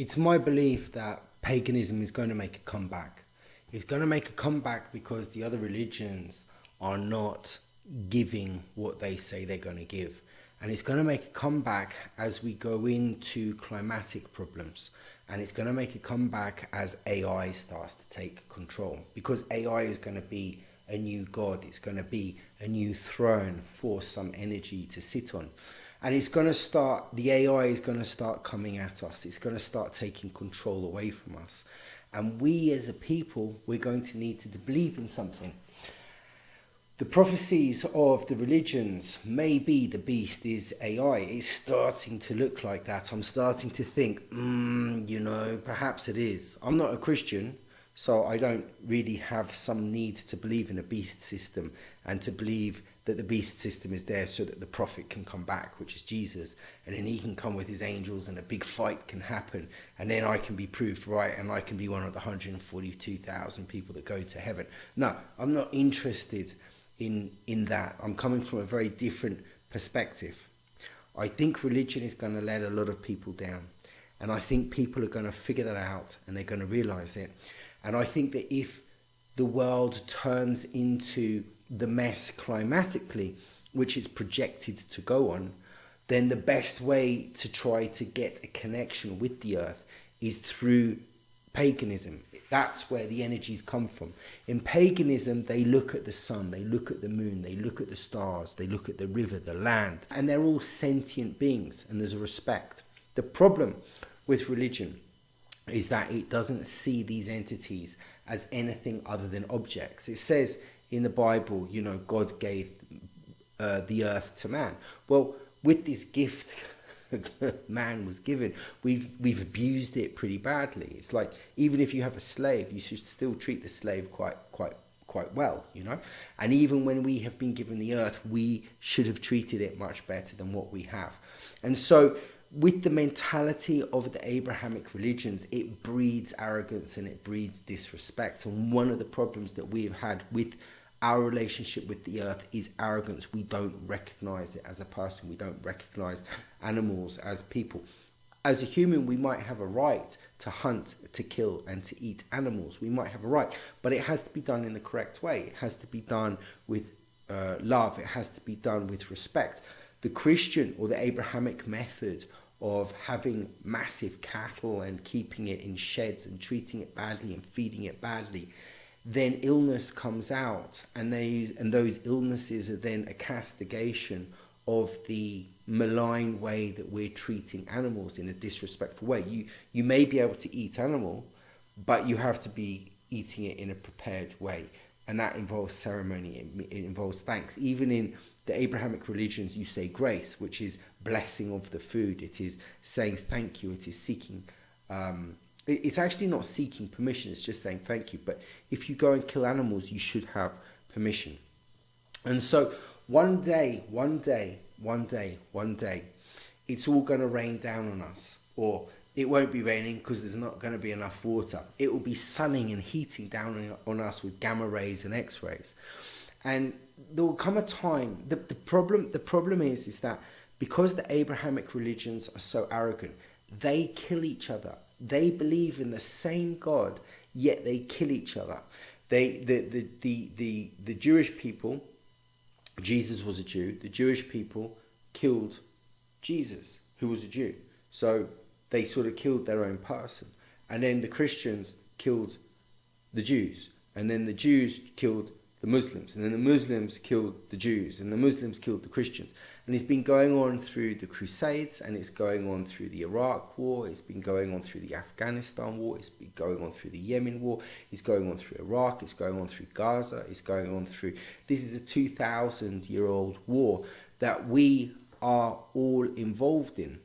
It's my belief that paganism is going to make a comeback. It's going to make a comeback because the other religions are not giving what they say they're going to give. And it's going to make a comeback as we go into climatic problems. And it's going to make a comeback as AI starts to take control. Because AI is going to be a new god. It's going to be a new throne for some energy to sit on. And it's going to start, the AI is going to start coming at us. It's going to start taking control away from us. And we as a people, we're going to need to believe in something. The prophecies of the religions, maybe the beast is AI. It's starting to look like that. I'm starting to think, perhaps it is. I'm not a Christian, so I don't really have some need to believe in a beast system and to believe that the beast system is there so that the prophet can come back, which is Jesus, and then he can come with his angels and a big fight can happen, and then I can be proved right and I can be one of the 142,000 people that go to heaven. No, I'm not interested in that. I'm coming from a very different perspective. I think religion is going to let a lot of people down, and I think people are going to figure that out and they're going to realize it. And I think that if the world turns into the mess climatically, which is projected to go on, then the best way to try to get a connection with the earth is through paganism. That's where the energies come from. In paganism, they look at the sun, they look at the moon, they look at the stars, they look at the river, the land, and they're all sentient beings, and there's a respect. The problem with religion is that it doesn't see these entities as anything other than objects. It says in the Bible, God gave the earth to man. Well, with this gift man was given, we've abused it pretty badly. It's like, even if you have a slave, you should still treat the slave quite well, And even when we have been given the earth, we should have treated it much better than what we have. And so with the mentality of the Abrahamic religions, it breeds arrogance and it breeds disrespect. And one of the problems that we have had with our relationship with the earth is arrogance. We don't recognize it as a person. We don't recognize animals as people. As a human, we might have a right to hunt, to kill, and to eat animals. We might have a right, but it has to be done in the correct way. It has to be done with love. It has to be done with respect. The Christian or the Abrahamic method of having massive cattle and keeping it in sheds and treating it badly and feeding it badly, then illness comes out, and those illnesses are then a castigation of the malign way that we're treating animals in a disrespectful way. You may be able to eat animal, but you have to be eating it in a prepared way, and that involves ceremony. It involves thanks. Even in the Abrahamic religions, you say grace, which is blessing of the food. It is saying thank you. It is seeking it's actually not seeking permission, it's just saying thank you. But if you go and kill animals, you should have permission. And so one day, it's all going to rain down on us. Or it won't be raining because there's not going to be enough water. It will be sunning and heating down on us with gamma rays and X-rays. And there will come a time, the problem is that because the Abrahamic religions are so arrogant, they kill each other. They believe in the same God, yet they kill each other. The Jewish people, Jesus was a Jew. The Jewish people killed Jesus, who was a Jew. So they sort of killed their own person. And then the Christians killed the Jews. And then the Jews killed the Muslims. And then the Muslims killed the Jews. And the Muslims killed the Christians. And it's been going on through the Crusades, and it's going on through the Iraq War, it's been going on through the Afghanistan War, it's been going on through the Yemen War, it's going on through Iraq, it's going on through Gaza, it's going on through... This is a 2,000-year-old war that we are all involved in.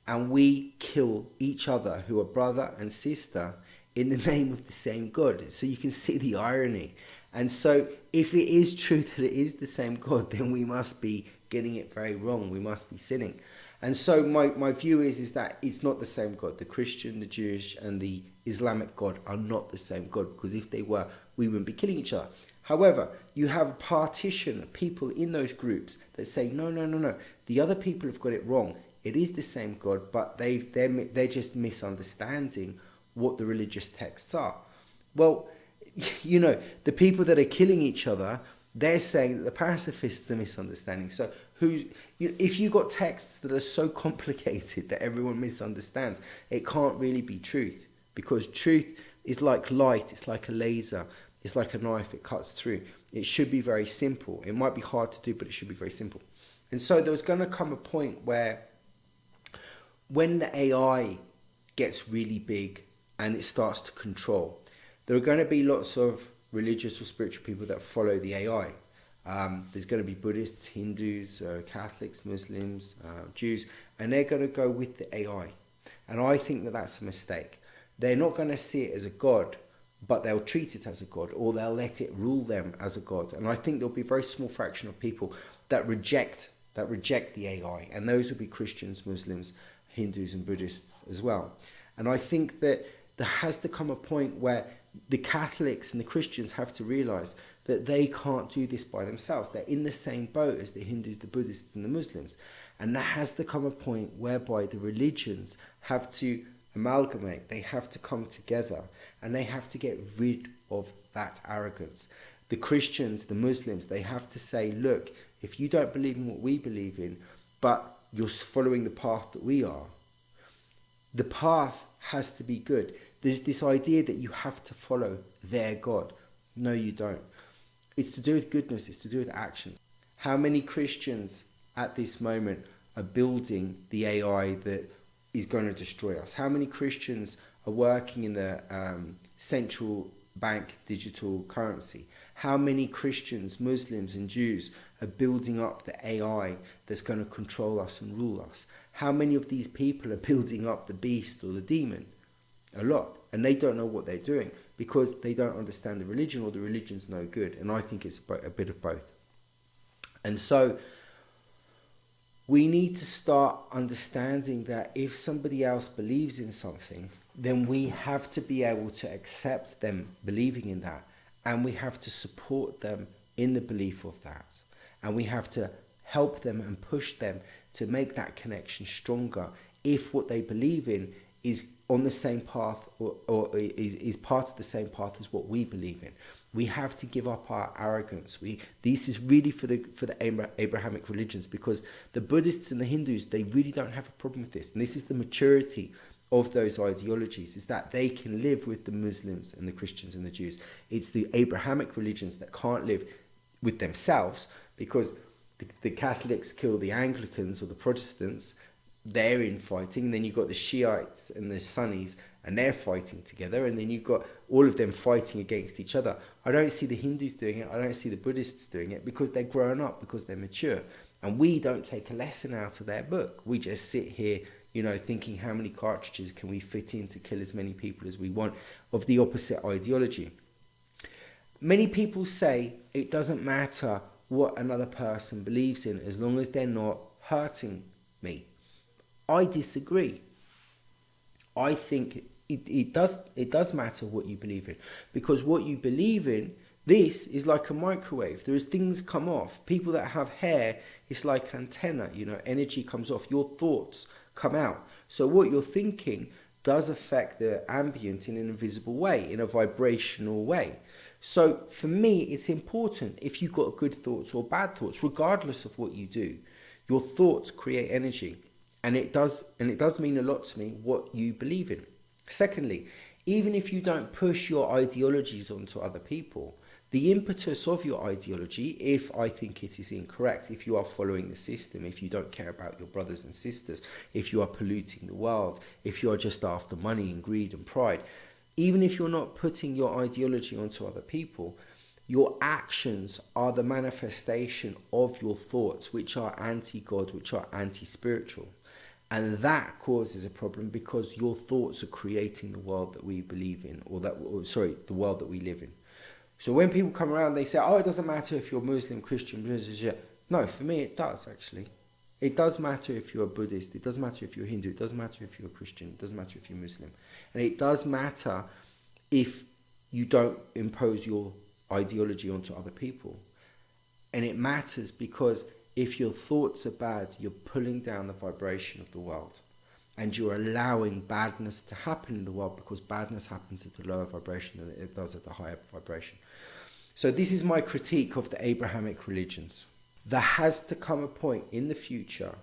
And we kill each other, who are brother and sister, in the name of the same God. So you can see the irony. And so if it is true that it is the same God, then we must be getting it very wrong. We must be sinning. And so my view is that it's not the same God. The Christian, the Jewish, and the Islamic God are not the same God, because if they were, we wouldn't be killing each other. However, you have a partition of people in those groups that say, no, the other people have got it wrong. It is the same God, but they're just misunderstanding what the religious texts are. Well, the people that are killing each other, they're saying that the pacifists are misunderstanding. So if you got texts that are so complicated that everyone misunderstands, it can't really be truth, because truth is like light, it's like a laser, it's like a knife, it cuts through. It should be very simple. It might be hard to do, but it should be very simple. And so there's going to come a point where when the AI gets really big and it starts to control, there are going to be lots of religious or spiritual people that follow the AI. There's going to be Buddhists, Hindus, Catholics, Muslims, Jews, and they're going to go with the AI. And I think that that's a mistake. They're not going to see it as a god, but they'll treat it as a god, or they'll let it rule them as a god. And I think there'll be a very small fraction of people that reject the AI, and those will be Christians, Muslims, Hindus and Buddhists as well. And I think that there has to come a point where the Catholics and the Christians have to realize that they can't do this by themselves. They're in the same boat as the Hindus, the Buddhists and the Muslims. And there has to come a point whereby the religions have to amalgamate, they have to come together, and they have to get rid of that arrogance. The Christians, the Muslims, they have to say, look, if you don't believe in what we believe in, but you're following the path that we are, the path has to be good. There's this idea that you have to follow their God. No, you don't. It's to do with goodness, it's to do with actions. How many Christians at this moment are building the AI that is going to destroy us? How many Christians are working in the central bank digital currency? How many Christians, Muslims and Jews are building up the AI that's going to control us and rule us? How many of these people are building up the beast or the demon? A lot. And they don't know what they're doing because they don't understand the religion, or the religion's no good. And I think it's a bit of both. And so we need to start understanding that if somebody else believes in something, then we have to be able to accept them believing in that, and we have to support them in the belief of that, and we have to help them and push them to make that connection stronger if what they believe in is on the same path, or is part of the same path as what we believe in. We have to give up our arrogance. This is really for the Abrahamic religions, because the Buddhists and the Hindus, they really don't have a problem with this. And this is the maturity of those ideologies, is that they can live with the Muslims and the Christians and the Jews. It's the Abrahamic religions that can't live with themselves, because the Catholics kill the Anglicans or the Protestants. They're infighting. And then you've got the Shiites and the Sunnis, and they're fighting together, and then you've got all of them fighting against each other. I don't see the Hindus doing it, I don't see the Buddhists doing it, because they're grown up, because they're mature. And we don't take a lesson out of their book. We just sit here, thinking how many cartridges can we fit in to kill as many people as we want, of the opposite ideology. Many people say it doesn't matter what another person believes in as long as they're not hurting me. I disagree. I think it does matter what you believe in, because what you believe in, this is like a microwave. There is things come off. People that have hair, it's like antenna, energy comes off. Your thoughts come out. So what you're thinking does affect the ambient in an invisible way, in a vibrational way. So for me, it's important, if you've got good thoughts or bad thoughts, regardless of what you do, your thoughts create energy. And it does mean a lot to me what you believe in. Secondly, even if you don't push your ideologies onto other people, the impetus of your ideology, if I think it is incorrect, if you are following the system, if you don't care about your brothers and sisters, if you are polluting the world, if you are just after money and greed and pride, even if you're not putting your ideology onto other people, your actions are the manifestation of your thoughts, which are anti-God, which are anti-spiritual. And that causes a problem, because your thoughts are creating the world that we believe in, the world that we live in. So when people come around, they say, oh, it doesn't matter if you're Muslim, Christian, blah, blah, blah. No, for me it does, actually. It does matter if you're a Buddhist, it doesn't matter if you're Hindu, it doesn't matter if you're a Christian, it doesn't matter if you're Muslim. And it does matter if you don't impose your ideology onto other people. And it matters because if your thoughts are bad, you're pulling down the vibration of the world. And you're allowing badness to happen in the world, because badness happens at the lower vibration than it does at the higher vibration. So this is my critique of the Abrahamic religions. There has to come a point in the future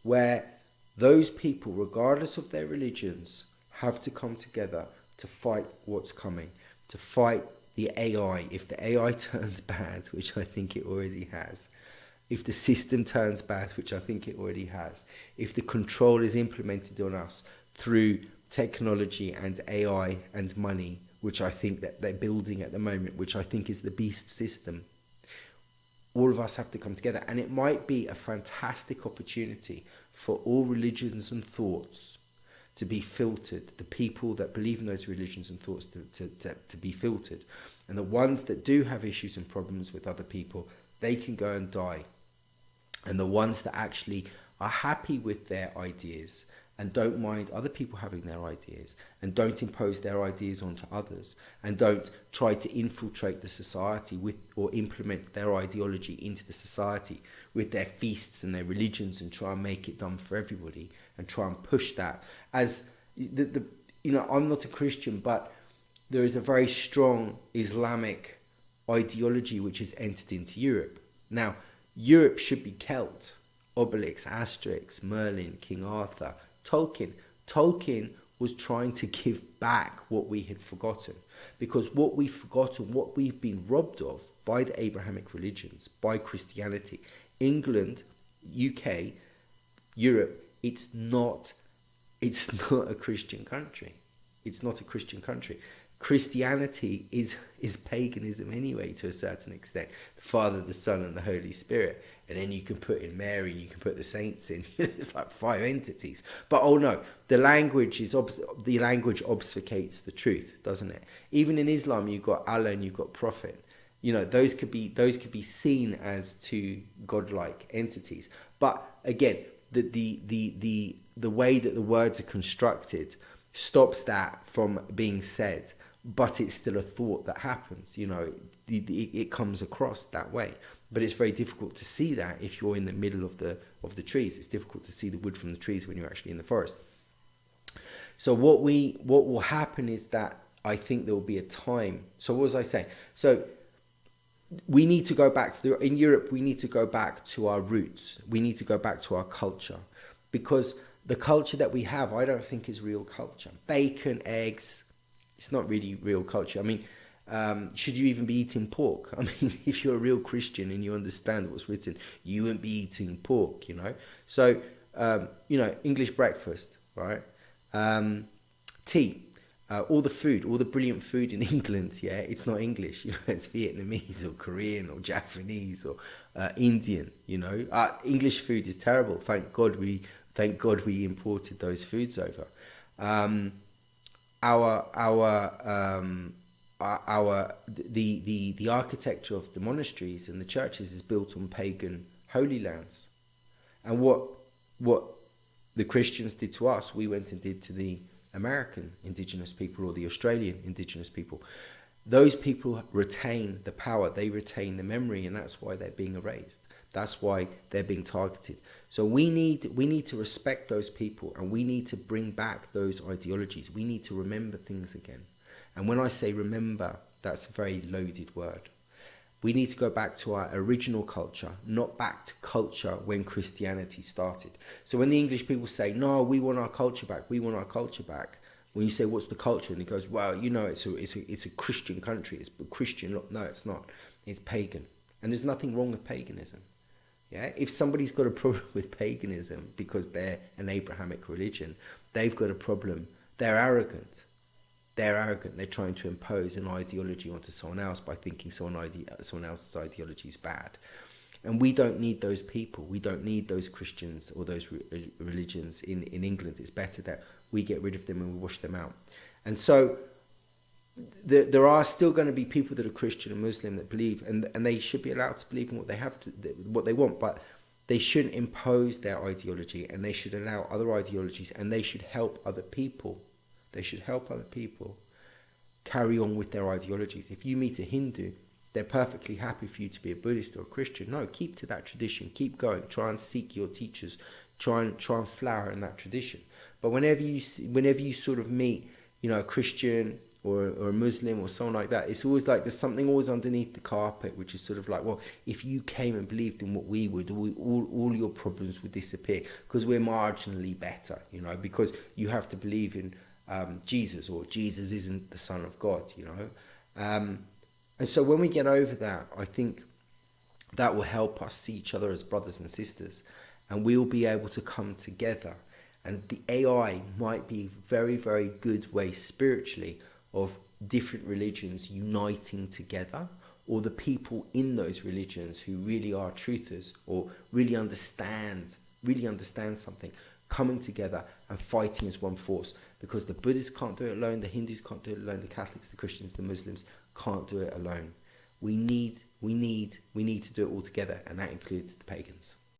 where those people, regardless of their religions, have to come together to fight what's coming, to fight the AI. If the AI turns bad, which I think it already has, if the system turns bad, which I think it already has, if the control is implemented on us through technology and AI and money, which I think that they're building at the moment, which I think is the beast system, all of us have to come together. And it might be a fantastic opportunity for all religions and thoughts to be filtered, the people that believe in those religions and thoughts to be filtered. And the ones that do have issues and problems with other people, they can go and die. And the ones that actually are happy with their ideas and don't mind other people having their ideas and don't impose their ideas onto others and don't try to infiltrate the society with or implement their ideology into the society with their feasts and their religions and try and make it done for everybody and try and push that. As I'm not a Christian, but there is a very strong Islamic ideology which has entered into Europe. Now, Europe should be Celt, Obelix, Asterix, Merlin, King Arthur, Tolkien. Tolkien was trying to give back what we had forgotten, because what we've forgotten, what we've been robbed of by the Abrahamic religions, by Christianity, England, UK, Europe, it's not a Christian country. It's not a Christian country. Christianity is paganism anyway, to a certain extent. The Father, the Son, and the Holy Spirit. And then you can put in Mary, you can put the saints in. It's like 5 entities. But oh no, the language obfuscates the truth, doesn't it? Even in Islam, you've got Allah and you've got Prophet. Those could be seen as two godlike entities. But again, the way that the words are constructed stops that from being said. But it's still a thought that happens. It comes across that way. But it's very difficult to see that if you're in the middle of the trees. It's difficult to see the wood from the trees when you're actually in the forest. So what will happen is that I think there will be a time. So what was I saying? So we need to go back to in Europe. We need to go back to our roots. We need to go back to our culture, because the culture that we have, I don't think is real culture. Bacon, eggs, it's not really real culture. I mean, should you even be eating pork? I mean, if you're a real Christian and you understand what's written, you wouldn't be eating pork, So, English breakfast, right? Tea, all the brilliant food in England, yeah, it's not English, it's Vietnamese or Korean or Japanese or Indian, English food is terrible. Thank God we imported those foods over. The architecture of the monasteries and the churches is built on pagan holy lands. And what the Christians did to us, we went and did to the American indigenous people or the Australian indigenous people. Those people retain the power, they retain the memory, and that's why they're being erased. That's why they're being targeted. So we need to respect those people, and we need to bring back those ideologies. We need to remember things again. And when I say remember, that's a very loaded word. We need to go back to our original culture, not back to culture when Christianity started. So when the English people say, no, we want our culture back, when you say, what's the culture? And he goes, well, it's a Christian country. It's Christian. No, it's not. It's pagan. And there's nothing wrong with paganism. Yeah, if somebody's got a problem with paganism because they're an Abrahamic religion, they've got a problem. They're arrogant. They're trying to impose an ideology onto someone else by thinking someone else's ideology is bad. And we don't need those people. We don't need those Christians or those religions in England. It's better that we get rid of them and we wash them out. And so there are still going to be people that are Christian and Muslim that believe, and they should be allowed to believe in what they want, but they shouldn't impose their ideology, and they should allow other ideologies, and they should help other people. They should help other people carry on with their ideologies. If you meet a Hindu they're perfectly happy for you to be a Buddhist or a Christian. No, keep to that tradition. Keep going. Try and seek your teachers. Try and flower in that tradition. But whenever you sort of meet, a Christian or a Muslim or someone like that, it's always like there's something always underneath the carpet, which is sort of like, well, if you came and believed in what we would, all your problems would disappear because we're marginally better, because you have to believe in Jesus, or Jesus isn't the Son of God, And so when we get over that, I think that will help us see each other as brothers and sisters, and we'll be able to come together. And the AI might be a very, very good way spiritually of different religions uniting together, or the people in those religions who really are truthers or really understand something, coming together and fighting as one force. Because the Buddhists can't do it alone, the Hindus can't do it alone, the Catholics, the Christians, the Muslims can't do it alone. We need to do it all together, and that includes the pagans.